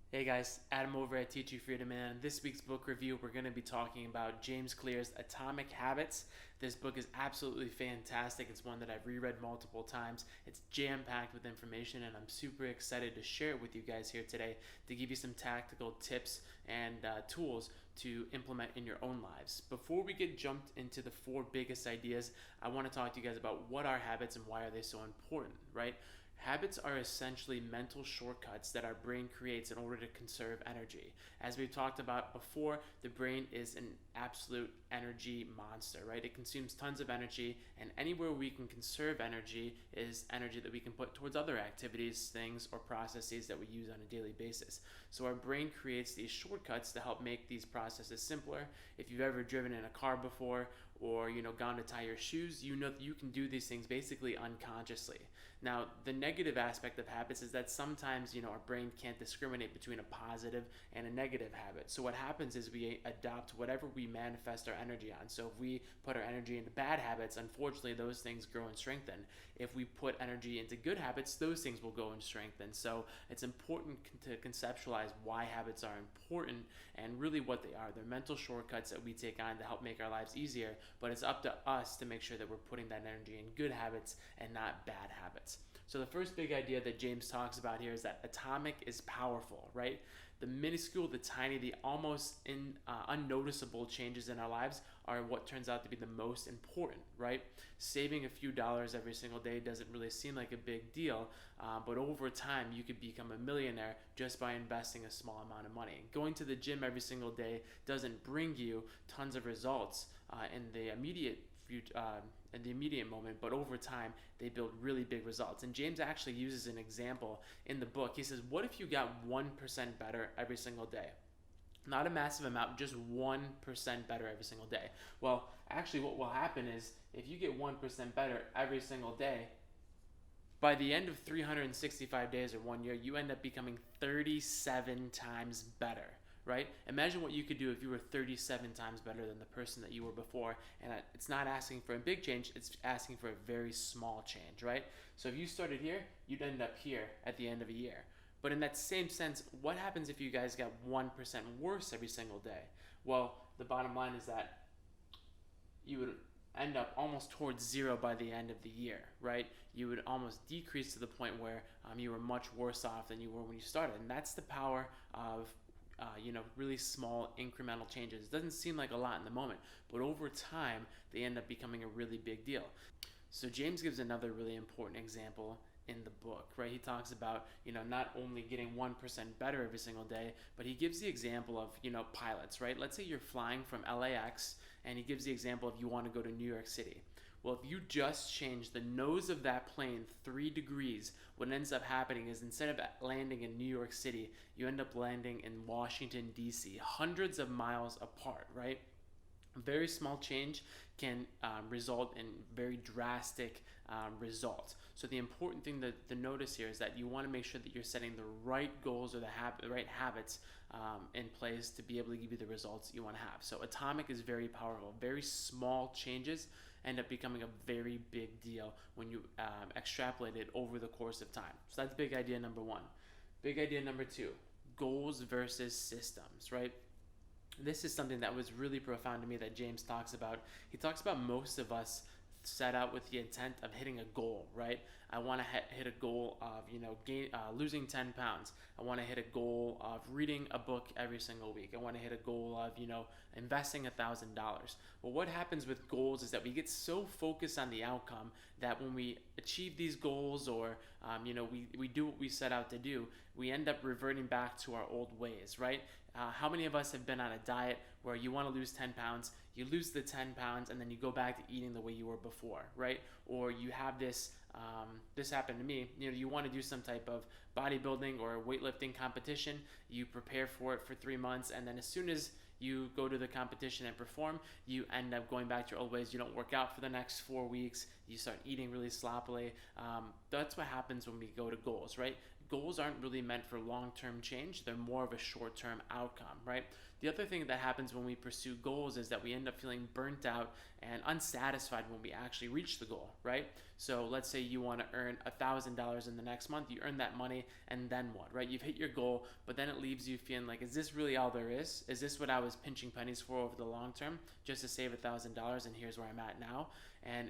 Hey guys, Adam over at Teach You Freedom, and in this week's book review, we're going to be talking about James Clear's Atomic Habits. This book is absolutely fantastic. It's one that I've reread multiple times. It's jam-packed with information, and I'm super excited to share it with you guys here today to give you some tactical tips and tools to implement in your own lives. Before we get jumped into the four biggest ideas, I want to talk to you guys about what are habits and why are they so important, right? Habits are essentially mental shortcuts that our brain creates in order to conserve energy. As we've talked about before, the brain is an absolute energy monster, right? It consumes tons of energy, and anywhere we can conserve energy is energy that we can put towards other activities, things, or processes that we use on a daily basis. So our brain creates these shortcuts to help make these processes simpler. If you've ever driven in a car before or gone to tie your shoes, you know that you can do these things basically unconsciously. Now, the negative aspect of habits is that sometimes our brain can't discriminate between a positive and a negative habit. So what happens is we adopt whatever we manifest our energy on. So if we put our energy into bad habits, unfortunately those things grow and strengthen. If we put energy into good habits, those things will go and strengthen. So it's important to conceptualize why habits are important and really what they are. They're mental shortcuts that we take on to help make our lives easier, but it's up to us to make sure that we're putting that energy in good habits and not bad habits. So the first big idea that James talks about here is that atomic is powerful, right? The minuscule, the tiny, the almost unnoticeable changes in our lives are what turns out to be the most important, right? Saving a few dollars every single day doesn't really seem like a big deal, but over time you could become a millionaire just by investing a small amount of money. Going to the gym every single day doesn't bring you tons of results in the immediate moment, but over time they build really big results. And James actually uses an example in the book. He says, what if you got 1% better every single day? Not a massive amount, just 1% better every single day. Well, actually what will happen is if you get 1% better every single day, by the end of 365 days or 1 year, you end up becoming 37 times better, right? Imagine what you could do if you were 37 times better than the person that you were before. And it's not asking for a big change, it's asking for a very small change, right? So if you started here, you'd end up here at the end of a year. But in that same sense, what happens if you guys got 1% worse every single day? Well, the bottom line is that you would end up almost towards zero by the end of the year, right? You would almost decrease to the point where you were much worse off than you were when you started. And that's the power of really small incremental changes. It doesn't seem like a lot in the moment, but over time, they end up becoming a really big deal. So James gives another really important example in the book, right? He talks about, not only getting 1% better every single day, but he gives the example of, pilots, right? Let's say you're flying from LAX, and he gives the example of you want to go to New York City. Well, if you just change the nose of that plane 3 degrees, what ends up happening is instead of landing in New York City, you end up landing in Washington, D.C., hundreds of miles apart, right? A very small change can result in very drastic results. So the important thing to notice here is that you want to make sure that you're setting the right goals or the right habits in place to be able to give you the results you want to have. So atomic is very powerful. Very small changes end up becoming a very big deal when you extrapolate it over the course of time. So that's big idea number one. Big idea number two, goals versus systems, right? This is something that was really profound to me that James talks about. He talks about most of us set out with the intent of hitting a goal, right? I want to hit a goal of losing 10 pounds. I want to hit a goal of reading a book every single week. I want to hit a goal of investing $1,000. But what happens with goals is that we get so focused on the outcome that when we achieve these goals or we do what we set out to do, we end up reverting back to our old ways, right? How many of us have been on a diet where you want to lose 10 pounds, you lose the 10 pounds, and then you go back to eating the way you were before, right? Or you have this, this happened to me, you want to do some type of bodybuilding or weightlifting competition, you prepare for it for 3 months, and then as soon as you go to the competition and perform, you end up going back to your old ways. You don't work out for the next 4 weeks. You start eating really sloppily. That's what happens when we go to goals, right? goals aren't really meant for long-term change. They're more of a short-term outcome, right? The other thing that happens when we pursue goals is that we end up feeling burnt out and unsatisfied when we actually reach the goal, right? So let's say you want to earn $1,000 in the next month. You earn that money, and then what, right? You've hit your goal, but then it leaves you feeling like, is this really all there is? Is this what I was pinching pennies for over the long term, just to save $1,000, and here's where I'm at now? And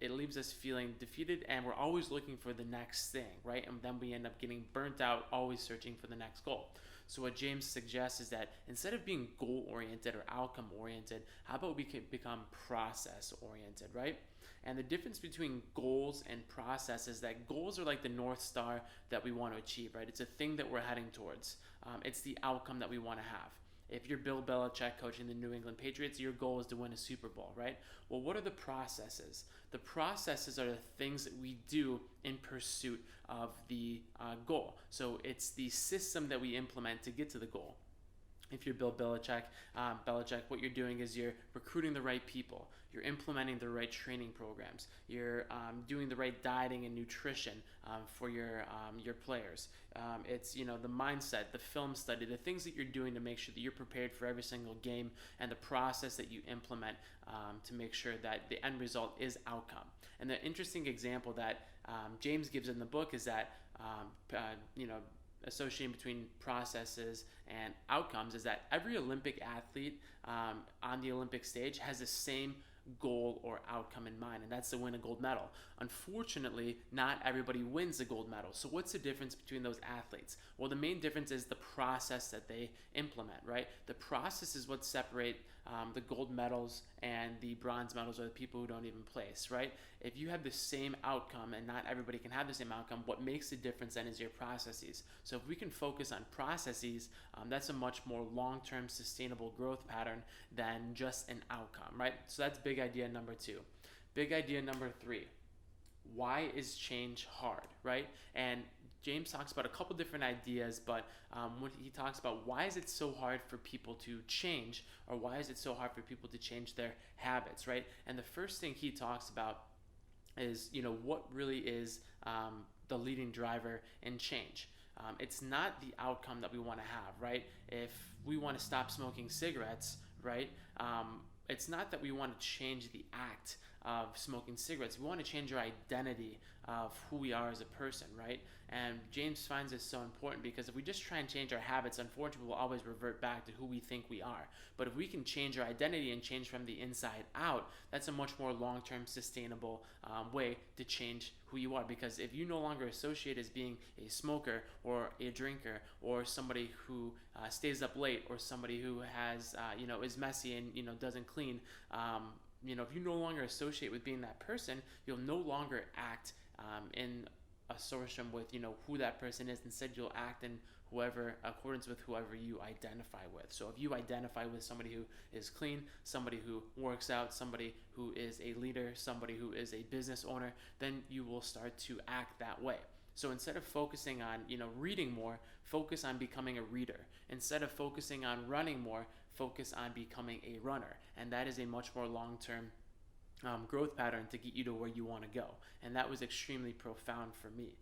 it leaves us feeling defeated, and we're always looking for the next thing, right? And then we end up getting burnt out, always searching for the next goal. So what James suggests is that instead of being goal-oriented or outcome-oriented, how about we can become process-oriented, right? And the difference between goals and process is that goals are like the North Star that we want to achieve, right? It's a thing that we're heading towards. It's the outcome that we want to have. If you're Bill Belichick coaching the New England Patriots, your goal is to win a Super Bowl, right? Well, what are the processes? The processes are the things that we do in pursuit of the goal. So it's the system that we implement to get to the goal. If you're Bill Belichick, what you're doing is you're recruiting the right people. You're implementing the right training programs. You're doing the right dieting and nutrition for your players. It's the mindset, the film study, the things that you're doing to make sure that you're prepared for every single game, and the process that you implement to make sure that the end result is outcome. And the interesting example that James gives in the book is that associating between processes and outcomes is that every Olympic athlete on the Olympic stage has the same goal or outcome in mind, and that's to win a gold medal. Unfortunately, not everybody wins the gold medal. So what's the difference between those athletes? Well, the main difference is the process that they implement, right? The process is what separates the gold medals and the bronze medals, or the people who don't even place, right? If you have the same outcome, and not everybody can have the same outcome, what makes the difference then is your processes. So if we can focus on processes, that's a much more long-term sustainable growth pattern than just an outcome, right? So that's big idea number 2. Big idea number 3. Why is change hard, right? And James talks about a couple different ideas, but when he talks about why is it so hard for people to change, or why is it so hard for people to change their habits, right? And the first thing he talks about is, what really is the leading driver in change. It's not the outcome that we want to have, right? If we want to stop smoking cigarettes, right? It's not that we want to change the act of smoking cigarettes. We want to change our identity of who we are as a person, right? And James finds this so important because if we just try and change our habits, unfortunately, we'll always revert back to who we think we are. But if we can change our identity and change from the inside out, that's a much more long-term sustainable way to change who you are. Because if you no longer associate as being a smoker or a drinker or somebody who stays up late or somebody who has, is messy and, doesn't clean, if you no longer associate with being that person, you'll no longer act in association with, who that person is. Instead, you'll act in accordance with whoever you identify with. So if you identify with somebody who is clean, somebody who works out, somebody who is a leader, somebody who is a business owner, then you will start to act that way. So instead of focusing on, reading more, focus on becoming a reader. Instead of focusing on running more, focus on becoming a runner. And that is a much more long-term growth pattern to get you to where you want to go. And that was extremely profound for me.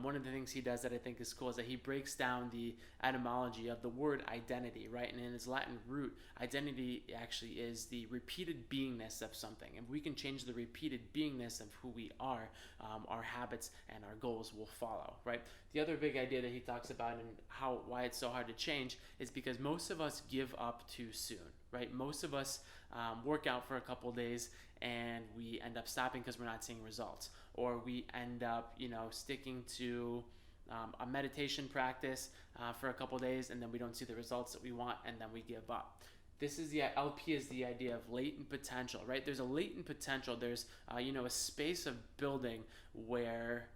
One of the things he does that I think is cool is that he breaks down the etymology of the word identity, right? And in its Latin root, identity actually is the repeated beingness of something. If we can change the repeated beingness of who we are, our habits and our goals will follow, right? The other big idea that he talks about and why it's so hard to change is because most of us give up too soon, right? Most of us work out for a couple days and we end up stopping because we're not seeing results, or we end up sticking to a meditation practice for a couple days and then we don't see the results that we want and then we give up. This is the LP is the idea of latent potential, right? There's a latent potential. There's a space of building where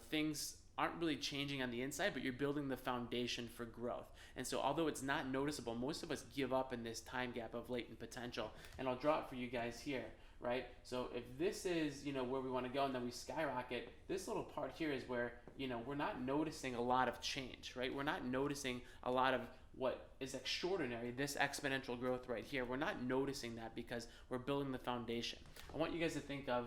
things aren't really changing on the inside, but you're building the foundation for growth. And so although it's not noticeable, most of us give up in this time gap of latent potential. And I'll draw it for you guys here, right? So if this is, where we want to go and then we skyrocket, this little part here is where, we're not noticing a lot of change, right? We're not noticing a lot of what is extraordinary, this exponential growth right here. We're not noticing that because we're building the foundation. I want you guys to think of,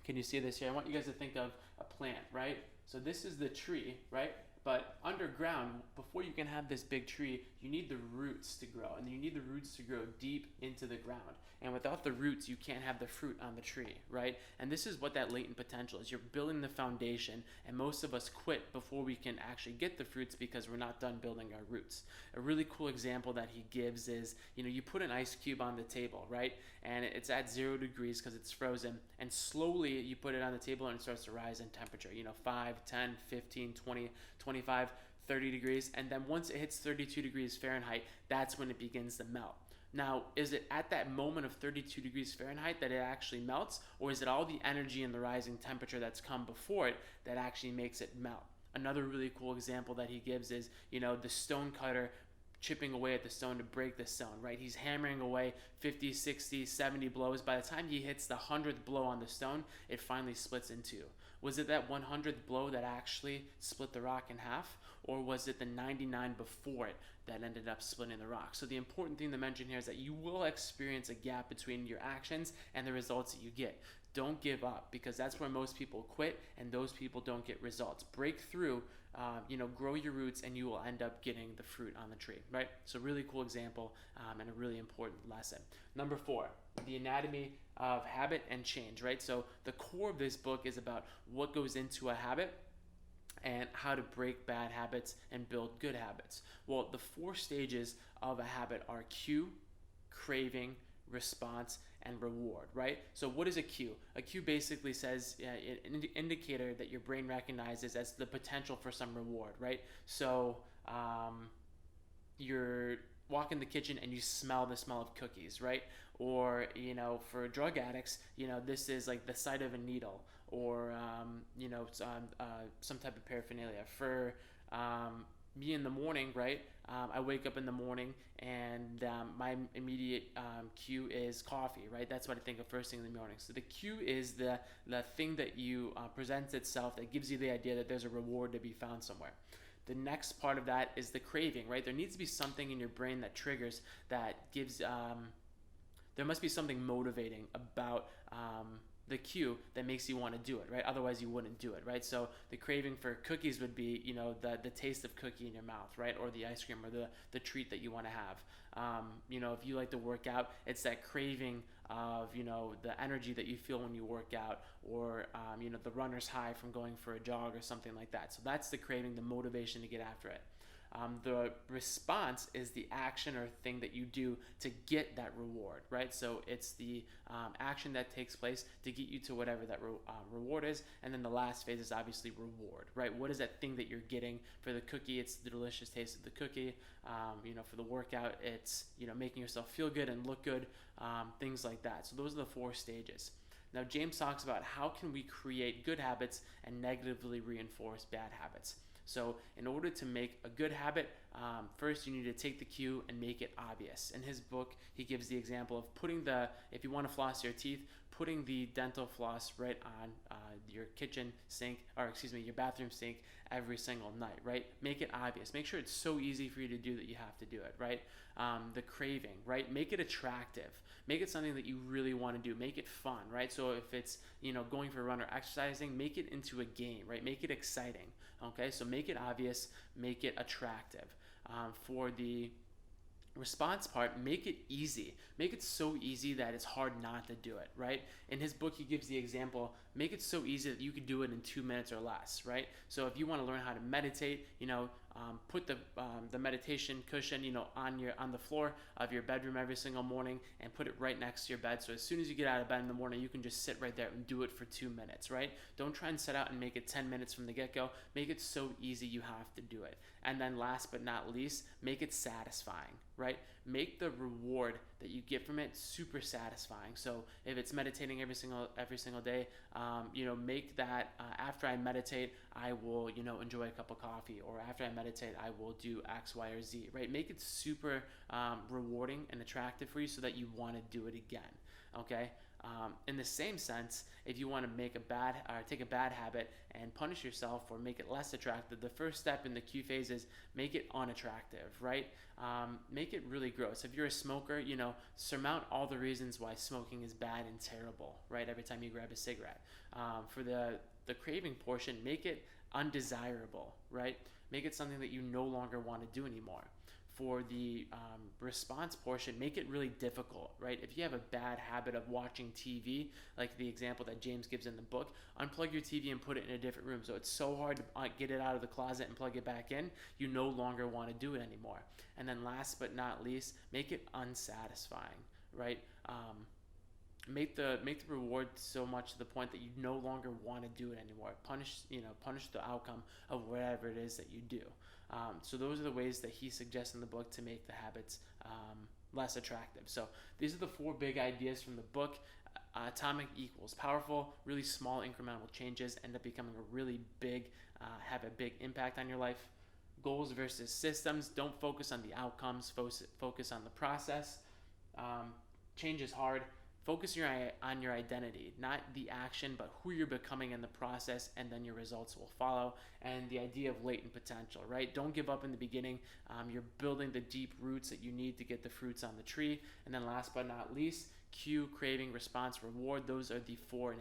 can you see this here? I want you guys to think of a plant, right? So this is the tree, right? But underground, before you can have this big tree, you need the roots to grow, and you need the roots to grow deep into the ground. And without the roots, you can't have the fruit on the tree, right? And this is what that latent potential is. You're building the foundation, and most of us quit before we can actually get the fruits because we're not done building our roots. A really cool example that he gives is, you put an ice cube on the table, right? And it's at 0 degrees because it's frozen, and slowly you put it on the table and it starts to rise in temperature, 5, 10, 15, 20, 25, 30 degrees, and then once it hits 32 degrees Fahrenheit, that's when it begins to melt. Now, is it at that moment of 32 degrees Fahrenheit that it actually melts, or is it all the energy and the rising temperature that's come before it that actually makes it melt? Another really cool example that he gives is, the stone cutter chipping away at the stone to break the stone, right? He's hammering away 50, 60, 70 blows. By the time he hits the 100th blow on the stone, it finally splits in two. Was it that 100th blow that actually split the rock in half, or was it the 99 before it that ended up splitting the rock? So the important thing to mention here is that you will experience a gap between your actions and the results that you get. Don't give up, because that's where most people quit, and those people don't get results. Break through, grow your roots, and you will end up getting the fruit on the tree, right? So really cool example, and a really important lesson. Number 4, the anatomy of habit and change, right? So the core of this book is about what goes into a habit and how to break bad habits and build good habits. Well, the 4 stages of a habit are cue, craving, response, and reward, right? So what is a cue? A cue basically says an indicator that your brain recognizes as the potential for some reward, right? So you're walk in the kitchen and you smell the smell of cookies, right? Or, for drug addicts, this is like the sight of a needle, or, some type of paraphernalia. For me in the morning, right? I wake up in the morning and my immediate cue is coffee, right? That's what I think of first thing in the morning. So the cue is the thing that you presents itself that gives you the idea that there's a reward to be found somewhere. The next part of that is the craving, right? There needs to be something in your brain that triggers, that gives, there must be something motivating about the cue that makes you want to do it, right? Otherwise you wouldn't do it, right? So the craving for cookies would be, the taste of cookie in your mouth, right? Or the ice cream, or the treat that you want to have. If you like to work out, it's that craving of, the energy that you feel when you work out, or, the runner's high from going for a jog or something like that. So that's the craving, the motivation to get after it. The response is the action or thing that you do to get that reward, right? So it's the action that takes place to get you to whatever that reward is. And then the last phase is obviously reward, right? What is that thing that you're getting? For the cookie, it's the delicious taste of the cookie. For the workout, it's, making yourself feel good and look good, things like that. So those are the 4 stages. Now, James talks about how can we create good habits and negatively reinforce bad habits. So in order to make a good habit, first you need to take the cue and make it obvious. In his book, he gives the example of if you want to floss your teeth, putting the dental floss right on your kitchen sink, your bathroom sink every single night, right? Make it obvious. Make sure it's so easy for you to do that you have to do it, right? The craving, right? Make it attractive. Make it something that you really want to do. Make it fun, right? So if it's, going for a run or exercising, make it into a game, right? Make it exciting, okay? So make it obvious, make it attractive. For the response part, make it easy. Make it so easy that it's hard not to do it, right? In his book, he gives the example, make it so easy that you could do it in 2 minutes or less, right? So if you want to learn how to meditate, put the meditation cushion, on the floor of your bedroom every single morning, and put it right next to your bed. So as soon as you get out of bed in the morning, you can just sit right there and do it for 2 minutes, right? Don't try and set out and make it 10 minutes from the get-go. Make it so easy you have to do it. And then last but not least, make it satisfying, right? Make the reward that you get from it super satisfying. So if it's meditating every single day, make that after I meditate, I will, enjoy a cup of coffee, or after I meditate, I will do X, Y, or Z, right? Make it super rewarding and attractive for you so that you want to do it again, okay? In the same sense, if you want to take a bad habit and punish yourself or make it less attractive, the first step in the cue phase is make it unattractive, right? Make it really gross. If you're a smoker, surmount all the reasons why smoking is bad and terrible, right? Every time you grab a cigarette. For the craving portion, make it undesirable, right? Make it something that you no longer want to do anymore. For the response portion, make it really difficult, right? If you have a bad habit of watching TV, like the example that James gives in the book, unplug your TV and put it in a different room. So it's so hard to get it out of the closet and plug it back in, you no longer want to do it anymore. And then last but not least, make it unsatisfying, right? Make the reward so much to the point that you no longer want to do it anymore. Punish the outcome of whatever it is that you do. So those are the ways that he suggests in the book to make the habits less attractive. So these are the 4 big ideas from the book. Atomic equals powerful. Really small incremental changes end up becoming a really big, have a big impact on your life. Goals versus systems. Don't focus on the outcomes. Focus on the process. Change is hard. Focus on your identity, not the action, but who you're becoming in the process, and then your results will follow. And the idea of latent potential, right? Don't give up in the beginning. You're building the deep roots that you need to get the fruits on the tree. And then last but not least, cue, craving, response, reward. Those are the 4